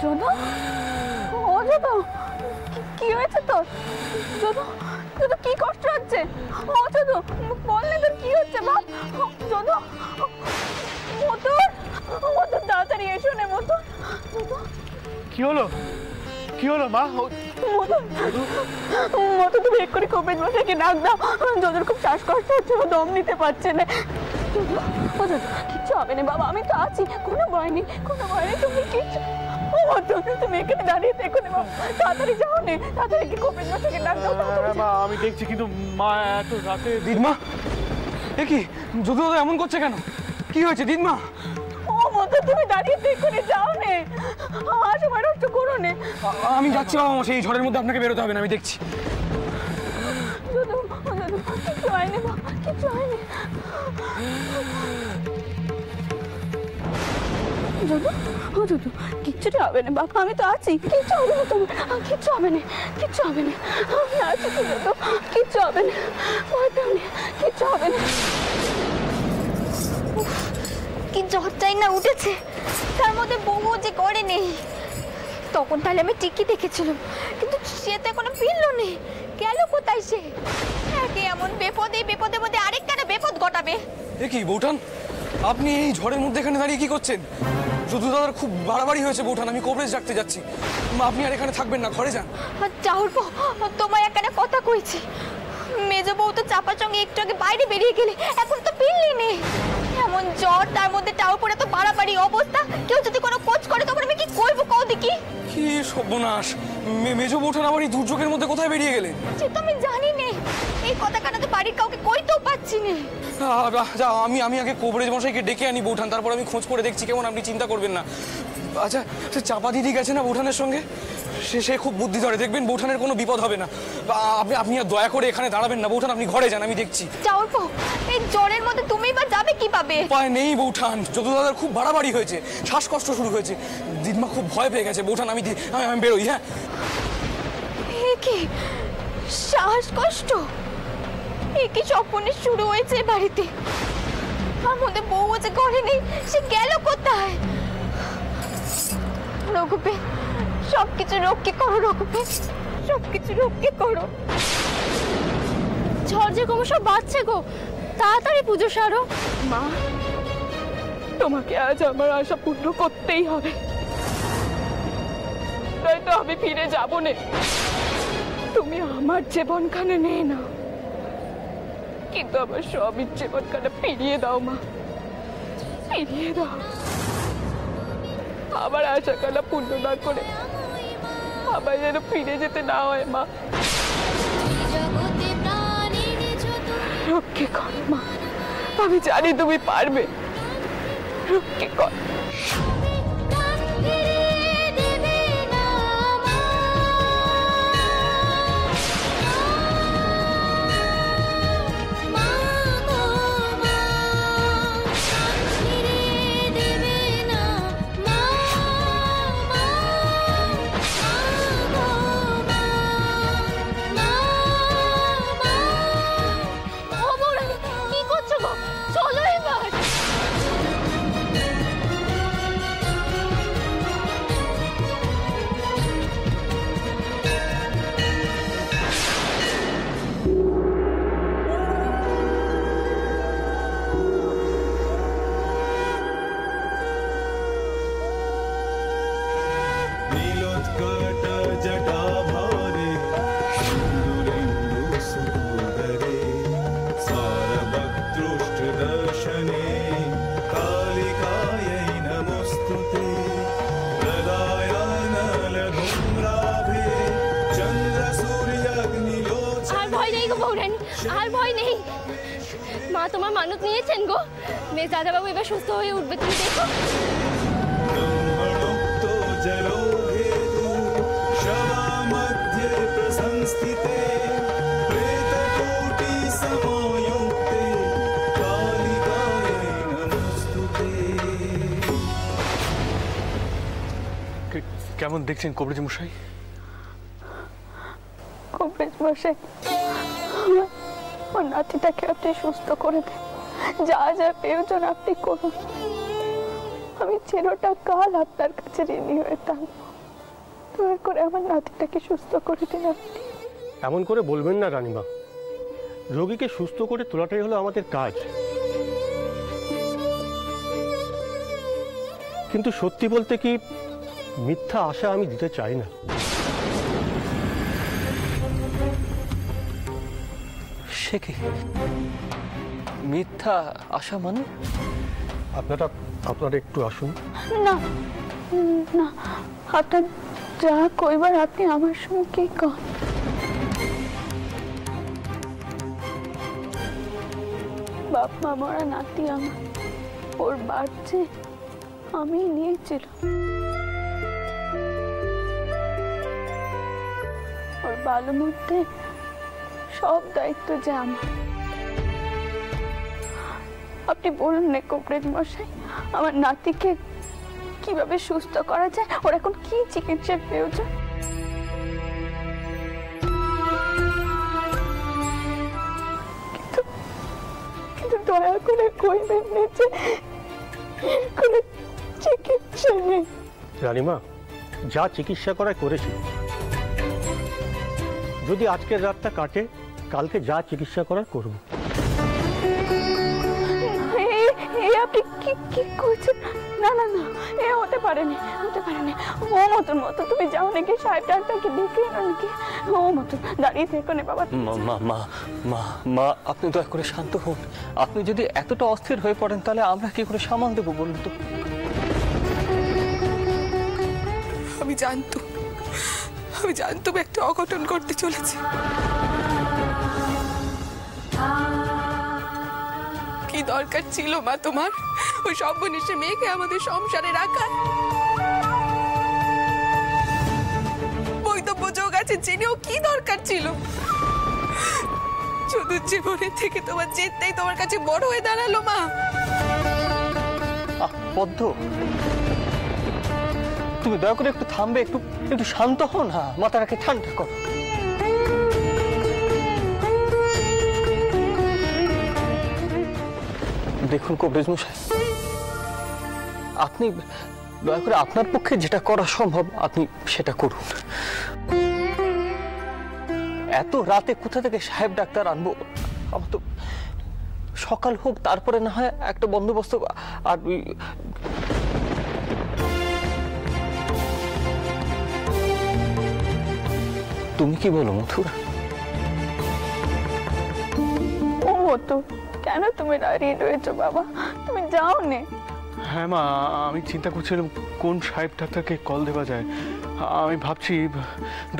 যদু, ও যদু, কি হয়েছে তোর? যদু, যদু কি কষ্ট হচ্ছে? ও যদু, বল না তোর কি হচ্ছে বাপ? যদু, মতুর, মতুর তাড়াতাড়ি এসো না মতুর। কি হলো? কি হলো মা? মতো তুমি এক্ষুনি কবির মশাইকে ডাক দাও। যদুর খুব শ্বাসকষ্ট হচ্ছে, ও দম নিতে পারছে না। কিচ্ছু হবে না বাবা, আমি তো আছি, কোনো ভয় নেই, কোনো ভয় নেই। তুমি কিচ্ছু, তুমি এখানে দাঁড়িয়ে দেখো না বাবা, তাড়াতাড়ি যাও নে, তাড়াতাড়ি কি কবির মশাইকে ডাক দাও। মা আমি দেখছি, কিন্তু মা এত রাতে। দিদমা, এ কি যদু দাদা এমন করছে কেন? কি হয়েছে দিদমা? ও মতো তুমি দাঁড়িয়ে দেখো নে, যাও নে, আর সময় নষ্ট করো নে। আমি যাচ্ছি বাবা, সেই ঝড়ের মধ্যে আপনাকে বেরোতে হবে না, আমি দেখছি। যদু, যদু, কিচ্ছু হয়নি বাবা, কিচ্ছু হয়নি। যদু, ও যদু, কিচ্ছুটি হবে না বাবা, আমি তো আছি, কিচ্ছু হবে না তোমার, কিচ্ছু হবে না, কিচ্ছু হবে না, আমি আছি তো যদু, কিচ্ছু হবে না, ভয় পেও না, কিচ্ছু হবে না। কি জ্বরটাই না উঠেছে, তার মধ্যে বউ যে করে নেই। তখন তাহলে আমি ঠিকই দেখেছিলাম, কিন্তু সে তো এখনো ফিরল নেই, গেল কোথায় সে? একে এমন বিপদের মধ্যে আরেকটা বিপদ ঘটাবে। এ কি বৌঠান, আপনি এই ঝড়ের মধ্যে এখানে দাঁড়িয়ে কি করছেন? যদু দাদার খুব বাড়াবাড়ি হয়েছে বৌঠান, আমি কভারেজ রাখতে যাচ্ছি। আপনি আর এখানে থাকবেন না, ঘরে যান। চাউরবো, তোমায় একটা কথা কইছি, মেজো বউ তো চাপার সঙ্গে একটু আগে বাইরে বেরিয়ে গেলে, এখন তো ফিরলি নেই। এমন জ্বর, তার মধ্যে টাও পরে তো বাড়াবাড়ি অবস্থা, কেউ যদি কোনো কোচ করে তখন আমি কি করবো কও দেখি? কি সর্বনাশ, মেজো বৌঠান আবার এই দুর্যোগের মধ্যে কোথায় বেরিয়ে গেলেন? সে তো আমি জানি নে, এই কথা কানা তো বাড়ির কাউকে কইতেও পাচ্ছি না। আমি আগে কবরেজ মশাইকে ডেকে আনি বৌঠান, তারপর আমি খোঁজ করে দেখছি কেমন, আপনি চিন্তা করবেন না। আচ্ছা, সে চাপা দিদি গেছে না বৌঠানের সঙ্গে, সে খুব বুদ্ধি ধরে, দেখবেন বৌঠানের কোনো বিপদ হবে না। আপনি আর দয়া করে এখানে দাঁড়াবেন না বৌঠান, আপনি ঘরে যান, আমি দেখছি। চাউরবো, এই জ্বরের মধ্যে তুমি বা যাবে কিভাবে? উপায় নেই বৌঠান, যদু দাদার খুব বাড়াবাড়ি হয়েছে, শ্বাসকষ্ট শুরু হয়েছে, দিদমা খুব ভয় পেয়ে গেছে বৌঠান, আমি বেরোই। হ্যাঁ, কি শ্বাসকষ্ট? কি স্বপ্নে শুরু হয়েছে বাড়িতে? তার মধ্যে বউ যে ঘরে নেই, সে গেল কোথায়? রঘুপে, সবকিছু রক্ষে করো রঘুপে, সবকিছু রক্ষে করো। ঝড় যে কমে সব বাঁচছে গো, তাড়াতাড়ি পুজো সারো। মা, তোমাকে আজ আমার আশা পূর্ণ করতেই হবে, নয়তো আমি ফিরে যাব না। তুমি আমার জীবনখানে নেই না, কিন্তু আমার স্বামীর জীবনখানে ফিরিয়ে দাও মা, ফিরিয়ে দাও। আমার আশা কালা পূর্ণ না করে আবার যেন ফিরে যেতে না হয় মা। রক্ষে কর মা, আমি জানি তুমি পারবে, রক্ষে কর। আর ভয় নেই, মা তোমার মানত নিয়েছেন গো, মেয়ে দাদা বাবু এবার সুস্থ হয়ে উঠবে, তুমি দেখো। কেমন দেখছেন কবরেজ মশাই? কবরেজ মশাই, ওর নাতিটাকে আপনি সুস্থ করে দেন, যা যা প্রয়োজন আপনি করুন। আমি চিরটা কাল আপনার কাছে ঋণী হয়ে থাকবো। দয়া করে আমার নাতিটাকে সুস্থ করে দিন আপনি। এমন করে বলবেন না রানীমা, রোগীকে সুস্থ করে তোলাটাই হলো আমাদের কাজ। কিন্তু সত্যি বলতে কি, মিথ্যা আশা আমি দিতে চাই না। সে কি মিথ্যা আশা মানে? আপনারা একটু আসুন। না না, আপনার যা কইবার আপনি আমার সঙ্গে কন। বাপ মা মরা নাতি আমার, ওর বাড়ছে আমি নিয়েছিল। ওর ভালো মধ্যে সব দায়িত্ব যে আমার। আপনি বলুন না কবিরাজ মশাই, আমার নাতিকে কিভাবে সুস্থ করা যায়, ওর এখন কি চিকিৎসার প্রয়োজন? কিন্তু দয়া করে কইবেন না যে কোনো চিকিৎসা নেই। রানীমা, যা চিকিৎসা করায় করেছি। যদি আজকের রাতটা কাটে, কালকে যা চিকিৎসা করার করব। আপনি কি কি করছেন? না না না, এ হতে পারেনি, হতে পারেনি। ও মতন মতো তুমি যাও নাকি সাহেব ডাক্তারকে ডেকে এনো নাকি। ও মতন দাঁড়িয়ে থেকো না বাবা। মা মা মা মা মা আপনি দয়া করে শান্ত হন। আপনি যদি এতটা অস্থির হয়ে পড়েন তাহলে আমরা কি করে সামাল দেবো বলুন তো? আমি জানতুম একটা অঘটন করতে চলেছে। কি দরকার ছিল মা তোমার ওই সর্বনেশে মেয়েকে আমাদের সংসারে রাখার? বৈধব্য যোগ আছে জেনেও কি দরকার ছিল? শুধু জীবনের থেকে তোমার জেদটাই তোমার কাছে বড় হয়ে দাঁড়ালো মা। পদ্ম, তুমি দয়া করে একটু থামবে, একটু একটু শান্ত হও না, মাথাটাকে ঠান্ডা করো। দেখুন কবিরাজ মশাই, আপনি দয়া করে আপনার পক্ষে যেটা করা সম্ভব আপনি সেটা করুন। এত রাতে কোথা থেকে সাহেব ডাক্তার আনবো? আমার তো সকাল হোক, তারপরে না হয় একটা বন্দোবস্ত। আর তুমি কি বলো মথুর? ও তো কেন তুমি দাঁড়িয়ে রয়েছো বাবা? তুমি যাও নে। হ্যাঁ মা, আমি চিন্তা করছিলাম কোন সাহেব ডাক্তারকে কল দেওয়া যায়। আমি ভাবছি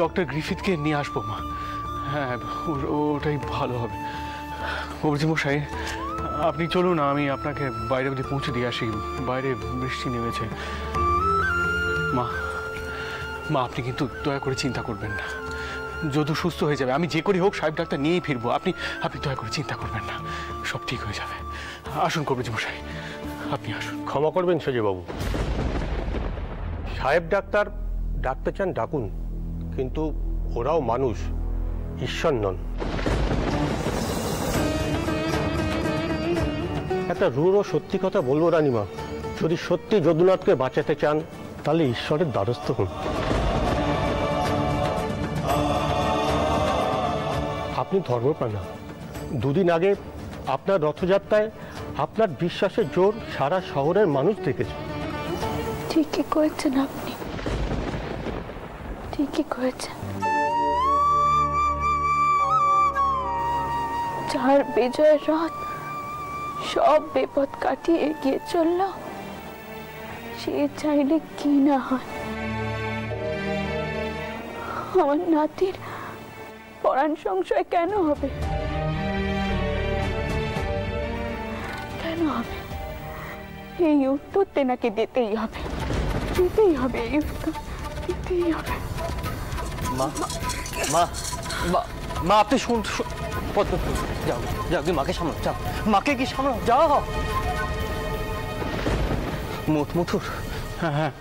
ডক্টর গ্রিফিথকে নিয়ে আসবো মা। হ্যাঁ, ওটাই ভালো হবে। কবিরাজ মশাই, আপনি চলুন, আমি আপনাকে বাইরে অবধি পৌঁছে দিয়ে আসি। বাইরে বৃষ্টি নেমেছে। মা মা আপনি কিন্তু দয়া করে চিন্তা করবেন না। যদু সুস্থ হয়ে যাবে, আমি যে করি হোক সাহেব ডাক্তার নিয়েই ফিরবো। আপনি দয়া করে চিন্তা করবেন না, সব ঠিক হয়ে যাবে। আসুন কবিরাজ মশাই, আপনি আসুন। ক্ষমা করবেন সজীববাবু, সাহেব ডাক্তার ডাকতে চান ডাকুন, কিন্তু ওরাও মানুষ, ঈশ্বর নন। একটা রূঢ় সত্যি কথা বলবো রানীমা, যদি সত্যি যদুনাথকে বাঁচাতে চান তাহলে ঈশ্বরের দ্বারস্থ হন। আপনি ধর্মপ্রাণা। দুদিন আগে আপনার রথযাত্রায় আপনার বিশ্বাসের জোর সারা শহরের মানুষ দেখেছে। ঠিকই করেছেন আপনি, ঠিকই করেছেন। যার বিজয়ের রথ সব বিপদ কাটিয়ে এগিয়ে চলল, সে চাইলে কি না হয়। আমার নাতির পরাণ সংশয় কেন হবে? কেন হবে? এই উত্তর তেনাকে দিতেই হবে, দিতেই হবে। এই উত্তর দিতেই হবে। মা মা মা আপনি শুন, পদ্ম যাও যাও, কি মাকে সামলাও, যাও মাকে কি সামলাও, যাও। মথুর, হ্যাঁ হ্যাঁ,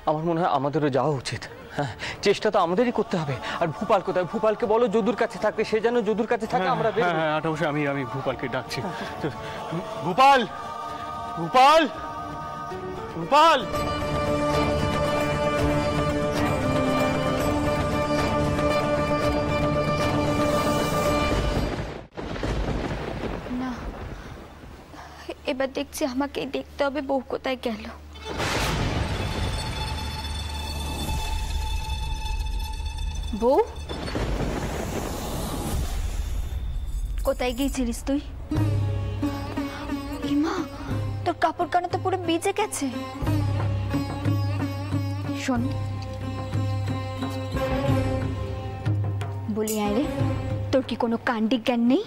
আমার মনে হয় আমাদেরও যাওয়া উচিত। হ্যাঁ, চেষ্টা তো আমাদেরই করতে হবে। আর ভূপাল কোথায়? ভূপালকে বলো যদুর কাছে থাকতে, সে যেন যদুর কাছে থাকে। আমরা হ্যাঁ, অবশ্যই আমি ভূপালকে ডাকছি। ভূপাল, ভূপাল, ভূপাল। এবার দেখছি আমাকেই দেখতে হবে বউ কোথায় গেল। বউ, কোথায় গিয়েছিলিস তুই? মা, তোর কাপড় কানা তো পুরো ভিজে গেছে। শোন, বলি আয় রে, তোর কি কোনো কাণ্ডি জ্ঞান নেই?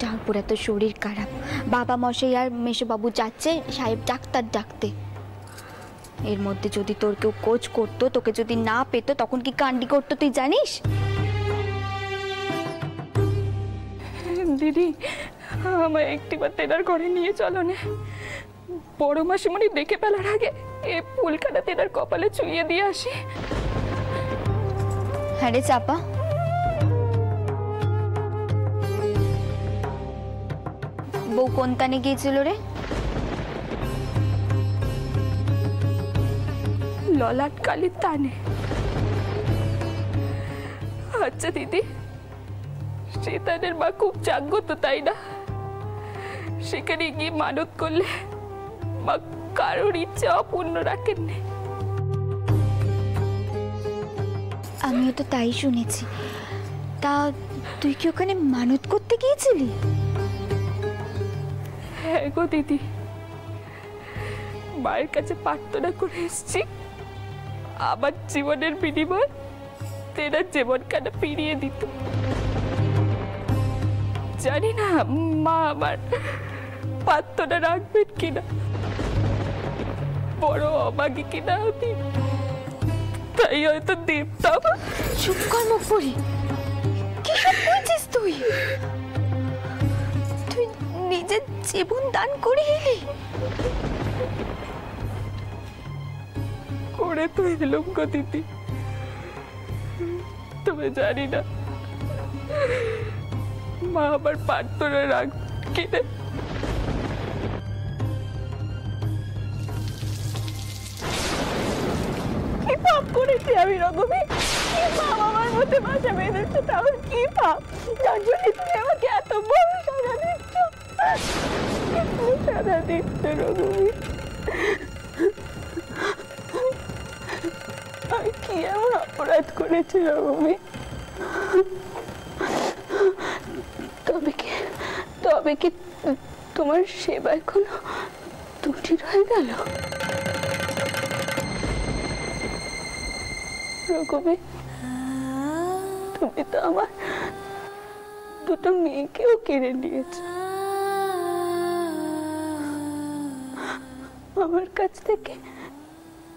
তারপর এত শরীর খারাপ, বাবা মশাই আর মেশোবাবু যাচ্ছে সাহেব ডাক্তার ডাকতে। এর মধ্যে যদি তোর কেউ কোচ করতো, তোকে যদি না পেতো, তখন কি কাণ্ডি করতো তুই জানিস? দিদি, আমায় একটিবার তেনার ঘরে নিয়ে চলো না। বড় মাসিমণি দেখে ফেলার আগে এ ফুলখানা তেনার কপালে চুইয়ে দিয়ে আসি। হ্যাঁ রে চাপা, বউ কোন তানে গিয়েছিল রে? ললাট কালির তানে। আচ্ছা দিদি, সীতানের মা খুব জাগ্রত, তাই না? সেখানে গিয়ে মানত করলে মা কারোর ইচ্ছা অপূর্ণ রাখেননি। আমিও তো তাই শুনেছি। তা তুই কি ওখানে মানত করতে গিয়েছিলি? হ্যাঁ গো দিদি, মায়ের কাছে প্রার্থনা করে এসেছি আমার জীবনের বিনিময় তেনার জীবনখানা ফিরিয়ে দিত। জানি না মা আমার প্রার্থনা রাখবেন কিনা, বড় অবাগী কিনা আমি, তাই হয়তো দেবতাম। চুপ কর মুখ পড়ি, কি সব বলছিস তুই? তুই নিজের জীবন দান করে এলি? করে তো এলুম গো দিদি, তবে জানি না মা আমার প্রার্থনা রাখবেন কিনা। কি পাপ করেছি আমি রঘুবী? কি পাপ আমার মধ্যে বাসা বেঁধেছে? তাহলে কি পাপ যার জন্য তুমি আমাকে এত বড় সাজা দিচ্ছ? সাজা দিচ্ছ রঘুবী? আমি কি এমন অপরাধ করেছি রঘুবী? তবে কি তোমার সেবা এখনো ত্রুটি রয়ে গেল রঘুবী? তুমি তো আমার দুটো মেয়েকেও কেড়ে নিয়েছ, আমার কাছ থেকে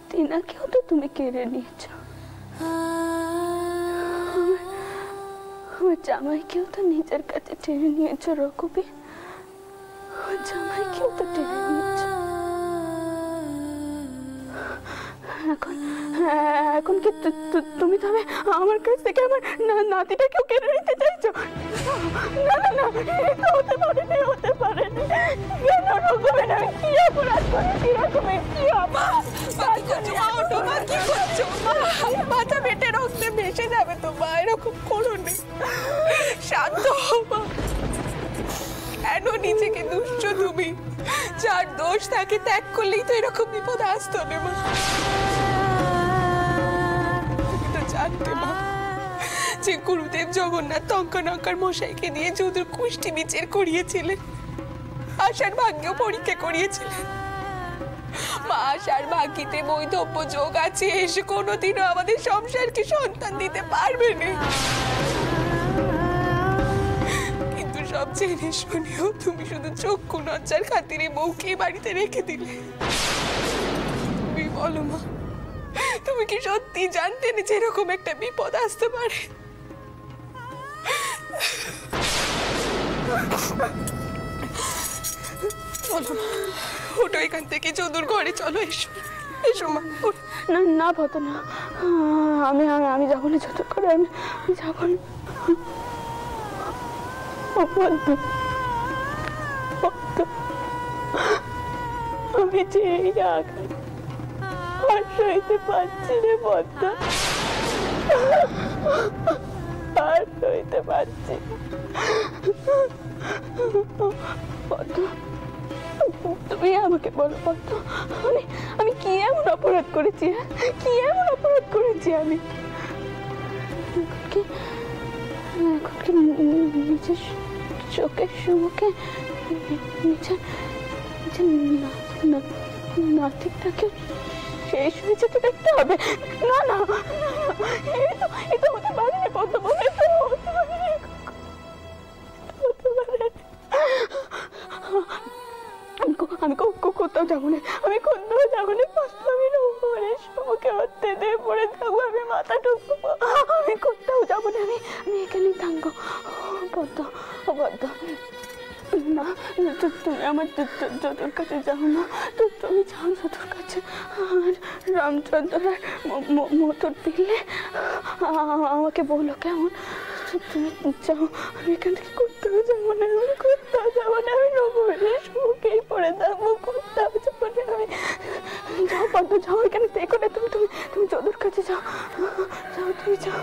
টিনাকেও তো তুমি কেড়ে নিয়েছ, আমার জামাইকেও তো নিজের কাছে টেনে নিয়েছো রঘুবী। আমার জামাইকেও তো টেনে নিয়েছ। এখন কি তুমি তবে আমার কাছ থেকে আমার নাতিটাকেও কেড়ে নিতে চাইছো? না না না, এটা হতে পারেনি, হতে পারেনি। কেন রঘুবী? আমি কি অপরাধ করেছি রঘুবী? কি মাথা পেটে রক্তে ভেসে যাবে তো মা, এরকম করো না, শান্ত হও। কেন নিজেকে দুষ্ট তুমি? যার দোষ তাকে ত্যাগ করলেই তো এরকম বিপদ আসতো না মা। তুমি তো জানতে মা যে গুরুদেব জগন্নাথ টঙ্কানঙ্কার মশাইকে দিয়ে যদুর কুষ্টি বিচার করিয়েছিলেন, আশার ভাগ্যেও পরীক্ষা করিয়েছিলেন। মা আশার ভাগ্যিতে বৈধব্য যোগ আছে, এসে কোনোদিনও আমাদের সংসারকে সন্তান দিতে পারবে না। কিন্তু সব জেনে শুনেও তুমি শুধু চক্ষু লজ্জার খাতিরে বউকে বাড়িতে রেখে দিলে। তুমি বলো মা, তুমি কি সত্যি জানতে না যে এরকম একটা বিপদ আসতে পারে? চলো ওটো, এখান থেকে যদুর ঘরে চলো। এসো এসো মা। না না ভত না, আমি আমি যাবো না যদুর ঘরে, আমি যাবো না। আমি যে এই আঘাত আর সইতে পারছি রে পদ্ম, আর সইতে পারছি। পদ্ম তুমি আমাকে বলো পদ্ম, আমি কি এমন অপরাধ করেছি? কি এমন অপরাধ করেছি আমি? এখন কি নিজের চোখের সম্মুখে নিজের নাতিটাকে শেষ হয়ে যেতে দেখতে হবে? না না, এটা হতে পারে না পদ্ম, হতে পারে না। আমি কোথাও যাবো না, আমি কোথাও যাবো না পদ্ম, আমি নবরের সম্মুখে হতে পড়ে থাকবো, আমি মাথা ঠুকবো, আমি কোথাও যাবো না, আমি এখানেই থাকবো পদ্ম। পদ্ম না, তুমি আমার যদুর কাছে যাও না, তুমি যাও যদুর কাছে। আর রামচন্দ্র মধুর দিলে আমাকে বলো কেমন? তুমি যাও, আমি এখান থেকে কোথাও যাবো না, আমি কোথাও যাবো না, আমি নবরের মুখেই পড়ে যাবো, কোথাও যাবো না আমি। যাও পদ্ম, যাও, এখানে দেখো না, তুমি যদুর কাছে যাও, যাও, তুমি যাও,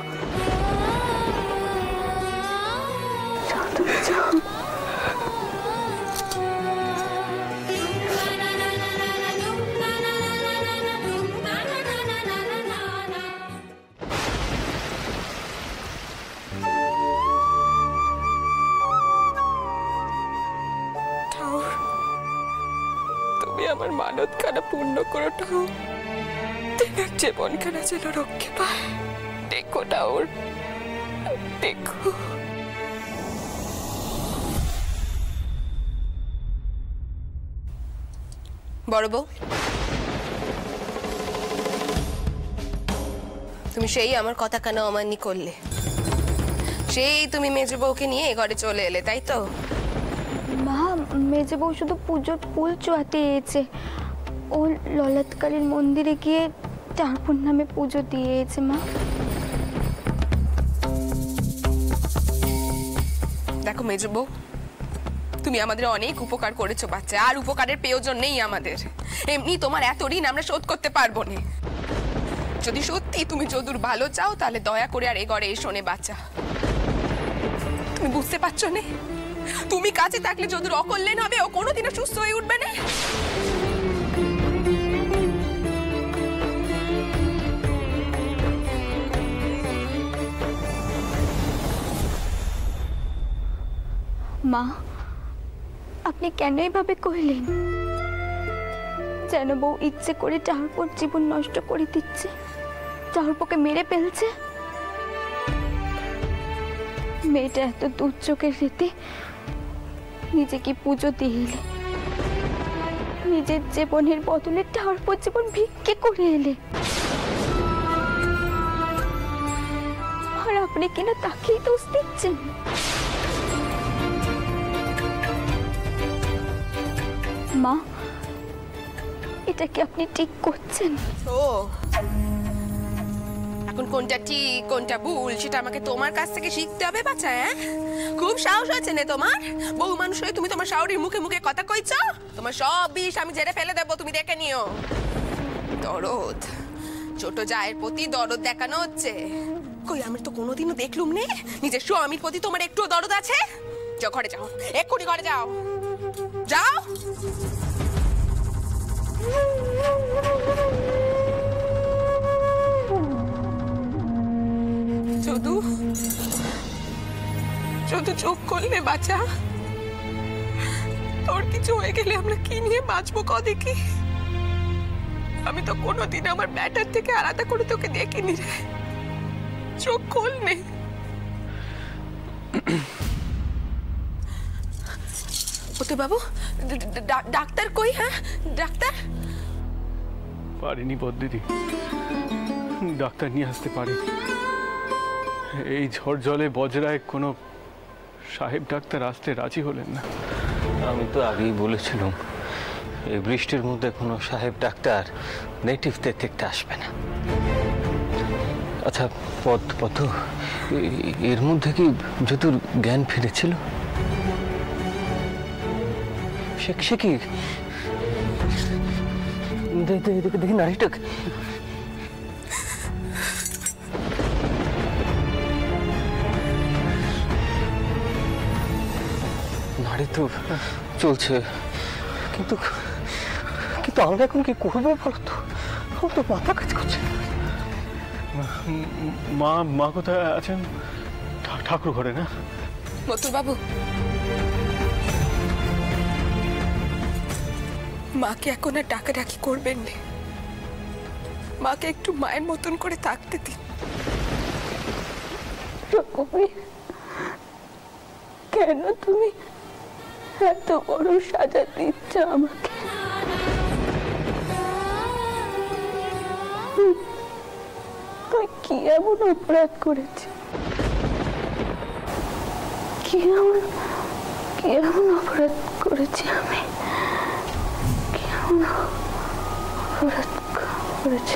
যাও, তুমি যাও। আমার মানত খানা পূর্ণ করো ঠাকুর, তেনার জীবনখানা যেন রক্ষে পায়। দেখো ঠাকুর, দেখো। বড় বউ, তুমি সেই আমার কথা কেন অমান্য করলে? সেই তুমি মেজো বউকে নিয়ে এ ঘরে চলে এলে, তাই তো? মা, মেজে বউ শুধু পুজোর ফুল চুয়াতে এসেছে। ও ললাটকালীর মন্দিরে গিয়ে টার্পণ নামে পুজো দিয়েছে মা। দেখো মেজো বউ, তুমি আমাদের অনেক উপকার করেছো বাচ্চা, আর উপকারের প্রয়োজন নেই আমাদের। এমনি তোমার এত ঋণ আমরা শোধ করতে পারবো না। যদি সত্যি তুমি যদুর ভালো চাও, তাহলে দয়া করে আর এ ঘরে এসো নে বাচ্চা। তুমি বুঝতে পারছো না? তুমি কাছে থাকলে যদুর অকল্যাণ হবে, ও কোনোদিনও সুস্থ হয়ে উঠবে না। মা, আপনি কেন এভাবে কইলেন? যেন বউ ইচ্ছে করে টার্পর জীবন নষ্ট করে দিচ্ছে, টার্পকে মেরে ফেলছে। মেয়েটা এত দুর্যোগের রীতি নিজেকে পুজো দিয়ে এলে, নিজের জীবনের বদলে টার্পর জীবন ভিক্ষে করে এলে, আর আপনি কিনা তাকেই দোষ দিচ্ছেন। মা, এটা কি আপনি ঠিক করছেন? ও এখন কোনটা ঠিক কোনটা ভুল সেটা আমাকে তোমার কাছ থেকে শিখতে হবে বাচ্চা। খুব সাহস আছে না তোমার? বহু মানুষ হয়ে তুমি তোমার শাওরির মুখে মুখে কথা কইছো। তোমার সব বিষ আমি জেরে ফেলে দেবো, তুমি দেখে নিও। দরদ, ছোট জায়ের প্রতি দরদ দেখানো হচ্ছে। কই আমি তো কোনোদিনও দেখলুম নে নিজের স্বামীর প্রতি তোমার একটুও দরদ আছে? যাও ঘরে যাও, এক্ষুনি ঘরে যাও, যাও। যদু, যদু চোখ করলে বাচ্চা, তোর কিছু হয়ে গেলে আমরা কি নিয়ে বাঁচবো ক দেখি? আমি তো কোনোদিন আমার ব্যাটার থেকে আলাদা করে তোকে দেখিনি রে। চোখ খোল নে। ওতে বাবু, ডাক্তার কই? হ্যাঁ ডাক্তার? পারিনি বদ্দিদি, ডাক্তার নিয়ে আসতে পারিনি। এই ঝড় জলে বজরায় কোনো সাহেব ডাক্তার আসতে রাজি হলেন না। আমি তো আগেই বলেছিলাম এই বৃষ্টির মধ্যে কোনো সাহেব ডাক্তার নেটিভদের দেখতে আসবে না। আচ্ছা পথ, এর মধ্যে কি যদুর জ্ঞান ফিরেছিল? সে কি দেখি নারীটা নারী তো চলছে, কিন্তু কিন্তু আমরা এখন কি করবো বলো তো? আমার তো মাথা কাজ করছে না। মা মা কোথায় আছেন? ঠাকুর ঘরে না? মতুল বাবু, মাকে এখন আর ডাকাডাকি করবেন না। মাকে একটু মায়ের মতন করে থাকতে দিন। কেন তুমি এত বড় সাজা দিচ্ছ আমাকে? তুই কি এমন অপরাধ করেছি? কি এমন অপরাধ করেছি আমি? কি এমন অপরাধ করেছি?